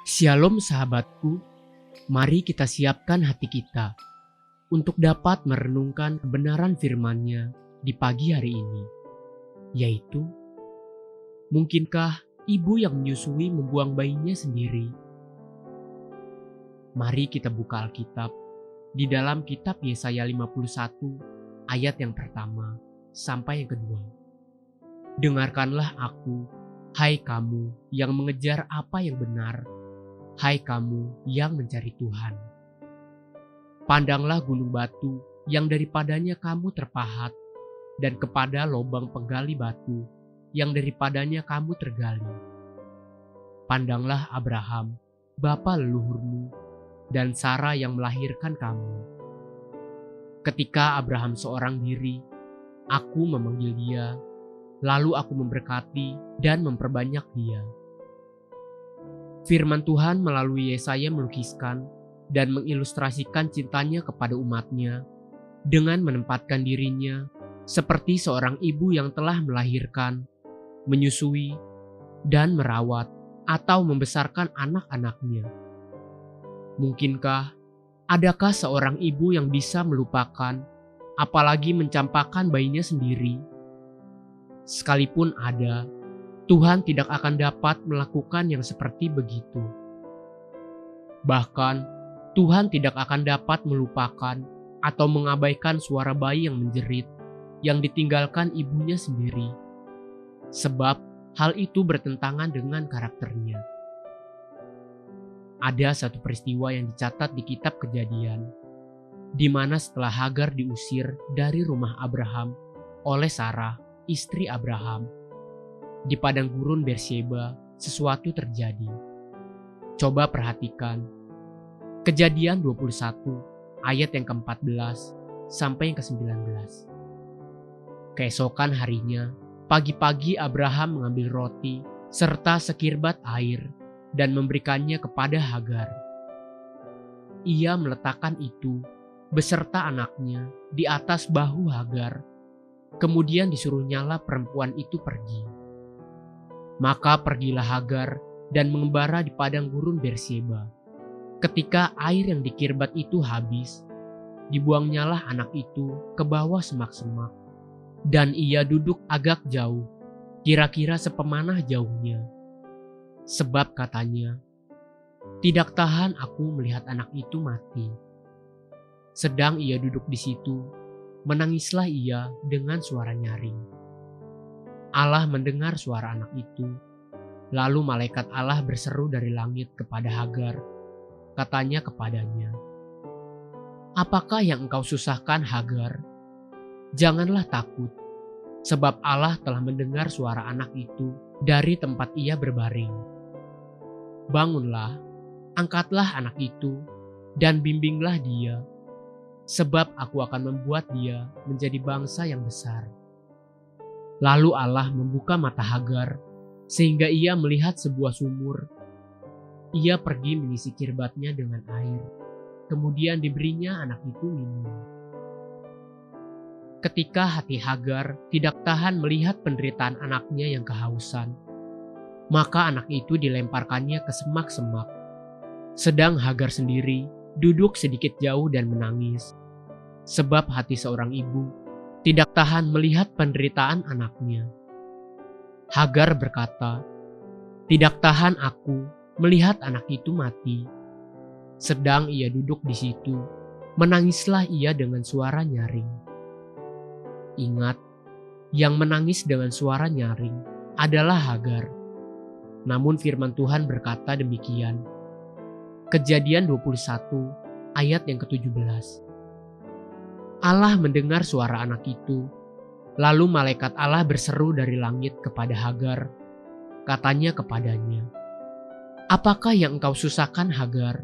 Shalom sahabatku, mari kita siapkan hati kita untuk dapat merenungkan kebenaran firman-Nya di pagi hari ini, yaitu, mungkinkah ibu yang menyusui membuang bayinya sendiri? Mari kita buka Alkitab di dalam kitab Yesaya 51 ayat yang pertama sampai yang kedua. Dengarkanlah aku, hai kamu yang mengejar apa yang benar, hai kamu yang mencari Tuhan. Pandanglah gunung batu yang daripadanya kamu terpahat, dan kepada lobang penggali batu yang daripadanya kamu tergali. Pandanglah Abraham, bapa leluhurmu, dan Sarah yang melahirkan kamu. Ketika Abraham seorang diri, aku memanggil dia, lalu aku memberkati dan memperbanyak dia. Firman Tuhan melalui Yesaya melukiskan dan mengilustrasikan cintanya kepada umatnya dengan menempatkan dirinya seperti seorang ibu yang telah melahirkan, menyusui, dan merawat atau membesarkan anak-anaknya. Mungkinkah adakah seorang ibu yang bisa melupakan, apalagi mencampakkan bayinya sendiri? Sekalipun ada, Tuhan tidak akan dapat melakukan yang seperti begitu. Bahkan, Tuhan tidak akan dapat melupakan atau mengabaikan suara bayi yang menjerit, yang ditinggalkan ibunya sendiri. Sebab hal itu bertentangan dengan karakternya. Ada satu peristiwa yang dicatat di kitab Kejadian, di mana setelah Hagar diusir dari rumah Abraham oleh Sarah, istri Abraham, di padang gurun Beersheba sesuatu terjadi. Coba perhatikan Kejadian 21 ayat yang ke-14 sampai yang ke-19. Keesokan harinya, pagi-pagi Abraham mengambil roti serta sekirbat air dan memberikannya kepada Hagar. Ia meletakkan itu beserta anaknya di atas bahu Hagar, kemudian disuruh nyala perempuan itu pergi. Maka pergilah Hagar dan mengembara di padang gurun Beersheba. Ketika air yang dikirbat itu habis, dibuangnyalah anak itu ke bawah semak-semak, dan ia duduk agak jauh, kira-kira sepemanah jauhnya. Sebab katanya, tidak tahan aku melihat anak itu mati. Sedang ia duduk di situ, menangislah ia dengan suara nyaring. Allah mendengar suara anak itu, lalu malaikat Allah berseru dari langit kepada Hagar. Katanya kepadanya, apakah yang engkau susahkan Hagar? Janganlah takut, sebab Allah telah mendengar suara anak itu dari tempat ia berbaring. Bangunlah, angkatlah anak itu, dan bimbinglah dia, sebab aku akan membuat dia menjadi bangsa yang besar. Lalu Allah membuka mata Hagar, sehingga ia melihat sebuah sumur. Ia pergi mengisi kirbatnya dengan air, kemudian diberinya anak itu minum. Ketika hati Hagar tidak tahan melihat penderitaan anaknya yang kehausan, maka anak itu dilemparkannya ke semak-semak. Sedang Hagar sendiri duduk sedikit jauh dan menangis, sebab hati seorang ibu tidak tahan melihat penderitaan anaknya. Hagar berkata, tidak tahan aku melihat anak itu mati. Sedang ia duduk di situ, menangislah ia dengan suara nyaring. Ingat, yang menangis dengan suara nyaring adalah Hagar. Namun firman Tuhan berkata demikian. Kejadian 21 ayat yang ke-17. Allah mendengar suara anak itu, lalu malaikat Allah berseru dari langit kepada Hagar. Katanya kepadanya, apakah yang engkau susahkan Hagar?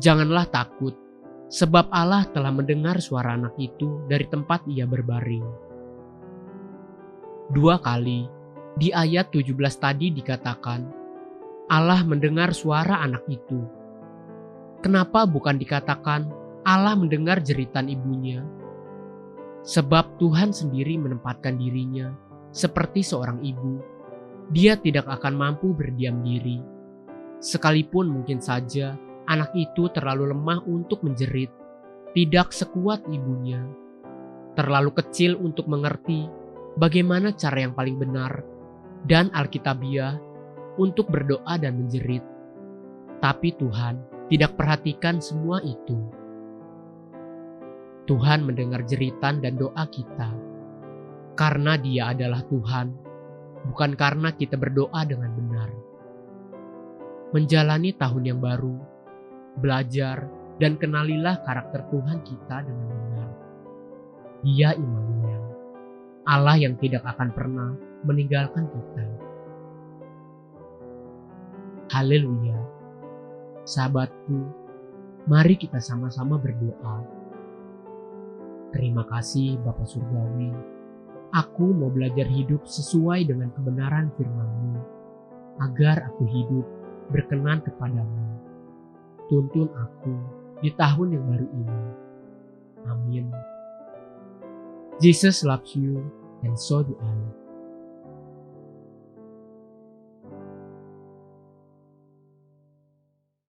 Janganlah takut, sebab Allah telah mendengar suara anak itu dari tempat ia berbaring. 2 kali di ayat 17 tadi dikatakan, Allah mendengar suara anak itu. Kenapa bukan dikatakan Allah mendengar jeritan ibunya? Sebab Tuhan sendiri menempatkan dirinya seperti seorang ibu Dia tidak akan mampu berdiam diri. Sekalipun mungkin saja anak itu terlalu lemah untuk menjerit, tidak sekuat ibunya, terlalu kecil untuk mengerti bagaimana cara yang paling benar dan alkitabiah untuk berdoa dan menjerit. Tapi Tuhan tidak perhatikan semua itu. Tuhan mendengar jeritan dan doa kita karena Dia adalah Tuhan, bukan karena kita berdoa dengan benar. Menjalani tahun yang baru, belajar dan kenalilah karakter Tuhan kita dengan benar. Dia Immanuel, Allah yang tidak akan pernah meninggalkan kita. Haleluya. Sahabatku, mari kita sama-sama berdoa. Terima kasih Bapa Surgawi. Aku mau belajar hidup sesuai dengan kebenaran firman-Mu, agar aku hidup berkenan kepadamu. Tuntun aku di tahun yang baru ini. Amin. Jesus loves you and so do I.